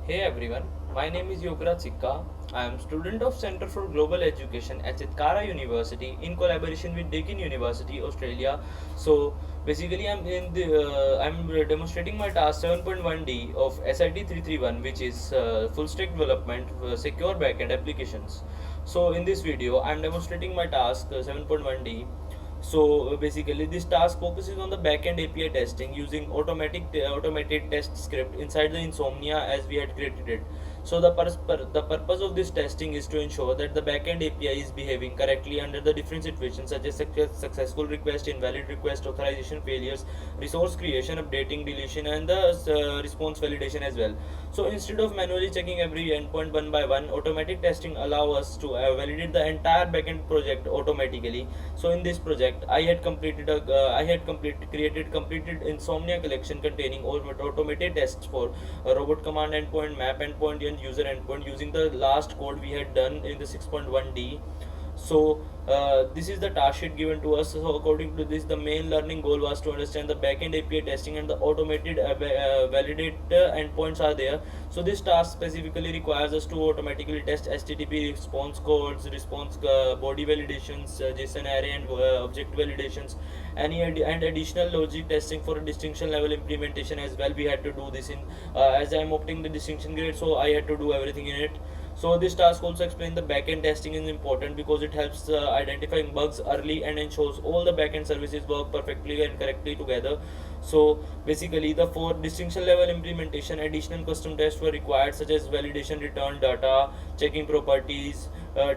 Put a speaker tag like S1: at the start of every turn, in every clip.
S1: Hey everyone, my name is Yogra Chikka. I am student of Center for Global Education at Chitkara University in collaboration with Deakin University, Australia. So basically, I'm demonstrating my task 7.1D of SIT 331, which is full stack development for secure backend applications. So in this video, I'm demonstrating my task 7.1D. So basically, this task focuses on the backend API testing using automated test script inside the Insomnia as we had created it. So the purpose of this testing is to ensure that the backend API is behaving correctly under the different situations such as successful request, invalid request, authorization failures, resource creation, updating, deletion, and the response validation as well. So instead of manually checking every endpoint one by one, automatic testing allow us to validate the entire backend project automatically. So in this project, I had completed Insomnia collection containing automated tests for robot command endpoint, map endpoint, and user endpoint using the last code we had done in the 6.1D. So this is the task sheet given to us. So according to this, the main learning goal was to understand the backend API testing and the automated validate endpoints are there. So this task specifically requires us to automatically test HTTP response codes, response body validations, JSON array and object validations, and additional logic testing for a distinction level implementation as well. We had to do this in as I am opting the distinction grade, so I had to do everything in it. So this task also explains the backend testing is important because it helps identifying bugs early and ensures all the backend services work perfectly and correctly together. So basically, the for distinction level implementation, additional custom tests were required such as validation return data, checking properties,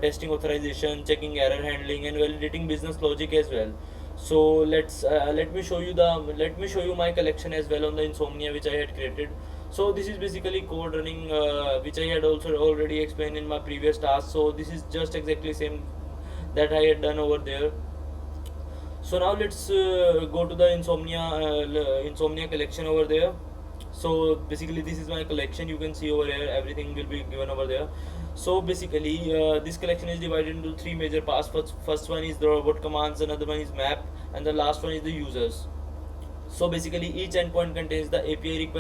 S1: testing authorization, checking error handling, and validating business logic as well. So let me show you my collection as well on the Insomnia which I had created. So this is basically code running which I had also already explained in my previous task. So this is just exactly same that I had done over there. So now let's go to the Insomnia collection over there. So basically this is my collection, you can see over here everything will be given over there. So basically this collection is divided into three major parts. First one is the robot commands, another one is map, and the last one is the users. So basically each endpoint contains the API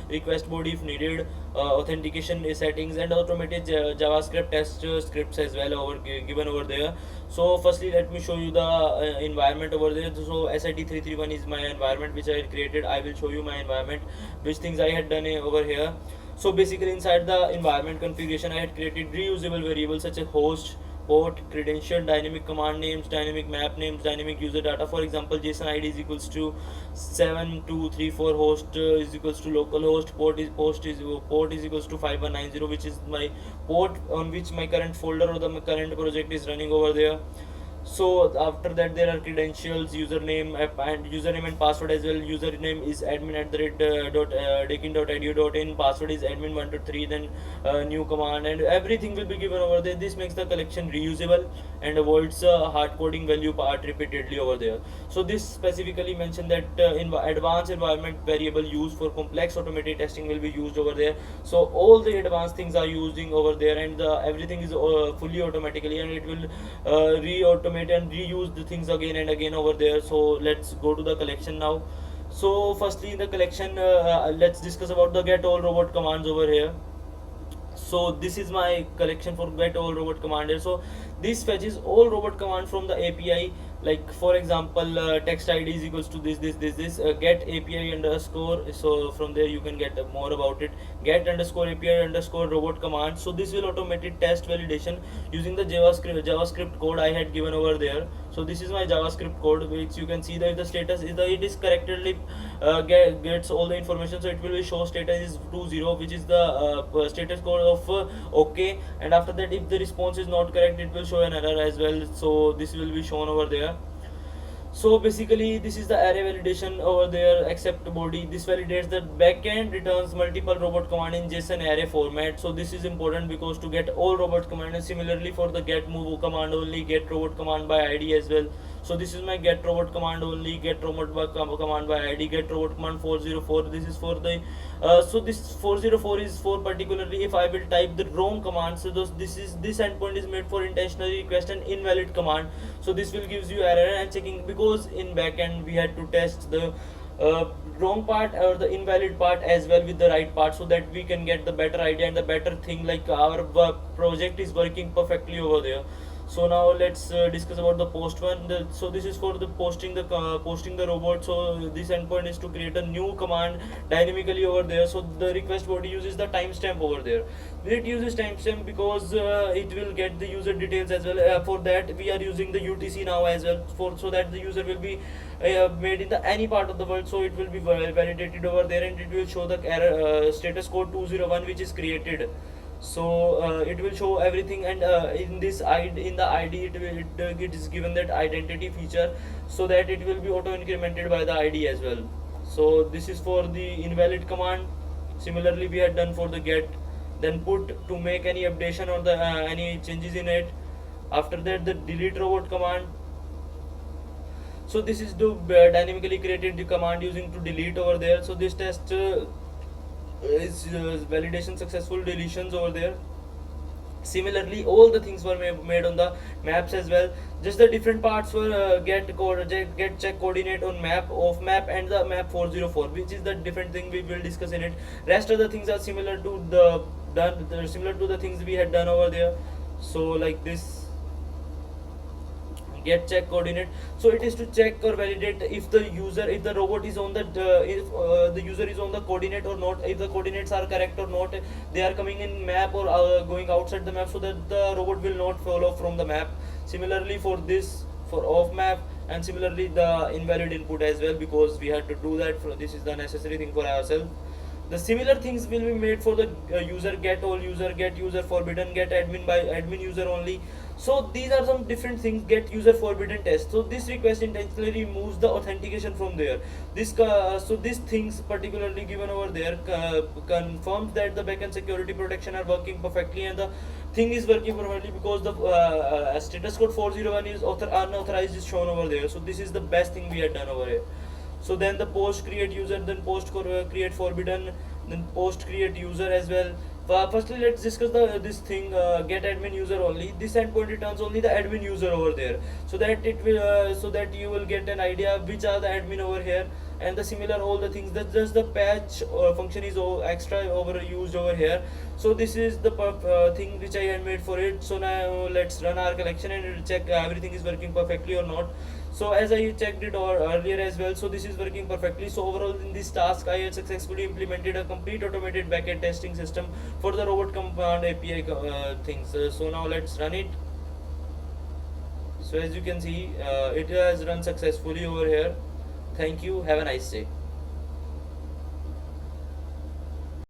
S1: request body if needed, authentication settings, and automated JavaScript test scripts as well given over there. So firstly let me show you the environment over there. So SIT 331 is my environment which I had created. I will show you my environment, which things I had done over here. So basically inside the environment configuration I had created reusable variables such as host, port, credential, dynamic command names, dynamic map names, dynamic user data. For example, JSON ID is equals to 7234, host is equals to localhost, port is equals to 5190, which is my port on which my current folder or the my current project is running over there. So after that there are credentials, username and password as well. Username is admin at the rate deakin.edu.in, password is admin123, then new command, and everything will be given over there. This makes the collection reusable and avoids hard coding value part repeatedly over there. So this specifically mentioned that advanced environment variable used for complex automated testing will be used over there. So all the advanced things are using over there, and everything is fully automatically, and it will re-automate and reuse the things again and again over there. So let's go to the collection now. So firstly in the collection, let's discuss about the get all robot commands over here. So this is my collection for get all robot commander. So this fetches all robot command from the API. Like for example, text ID is equals to this get API underscore. So from there you can get more about it. Get underscore API underscore robot command. So this will automated test validation using the JavaScript code I had given over there. So this is my JavaScript code, which you can see that the status is it is correctly gets all the information. So it will be show status is 20, which is the status code of okay, and after that if the response is not correct it will show an error as well. So this will be shown over there. So basically this is the array validation over there. Accept body, this validates that backend returns multiple robot command in JSON array format. So this is important because to get all robot command, and similarly for the get move command only, get robot command by ID as well. So this is my get robot command only, get robot command by ID, get robot command 404. This is for the so this 404 is for particularly if I will type the wrong command. So this endpoint is made for intentionally request an invalid command. So this will gives you error and checking, because in backend we had to test the uh, wrong part or the invalid part as well with the right part, so that we can get the better idea and the better thing, like our project is working perfectly over there. So now let's discuss about the post one. So this is for the posting the robot. So this endpoint is to create a new command dynamically over there. So the request body uses the timestamp over there. It uses timestamp because it will get the user details as well. For that we are using the UTC now as well, for so that the user will be made in the any part of the world. So it will be validated over there, and it will show the error status code 201 which is created. So it will show everything, and in this in the ID it is given that identity feature, so that it will be auto incremented by the ID as well. So this is for the invalid command. Similarly we had done for the get, then put to make any updation or the any changes in it. After that the delete robot command. So this is to dynamically created the command using to delete over there. So this test is validation successful deletions over there. Similarly all the things were made on the maps as well, just the different parts were get check coordinate on map, off map, and the map 404, which is the different thing we will discuss in it. Rest of the things are similar to similar to the things we had done over there. So like this get check coordinate, so it is to check or validate if the user, if the robot is on the if the user is on the coordinate or not, if the coordinates are correct or not, they are coming in map or going outside the map, so that the robot will not follow from the map. Similarly for this, for off map, and similarly the invalid input as well, because we had to do that for, this is the necessary thing for ourselves. The similar things will be made for the user get all, user get user forbidden, get admin by admin user only. So these are some different things, get user forbidden test. So this request intentionally removes the authentication from there. This so these things particularly given over there confirms that the backend security protection are working perfectly, and the thing is working perfectly because the status code 401 is unauthorized is shown over there. So this is the best thing we had done over here. So then the post create user, then post create forbidden, then post create user as well. Firstly let's discuss this thing get admin user only. This endpoint returns only the admin user over there, so that it will so that you will get an idea which are the admin over here. And the similar all the things, that just the patch function is extra overused over here. So this is the thing which I had made for it. So now let's run our collection and it'll check everything is working perfectly or not. So as I checked it earlier as well, so this is working perfectly. So overall in this task I had successfully implemented a complete automated backend testing system for the robot command API things. So now let's run it. So as you can see it has run successfully over here. Thank you, have a nice day.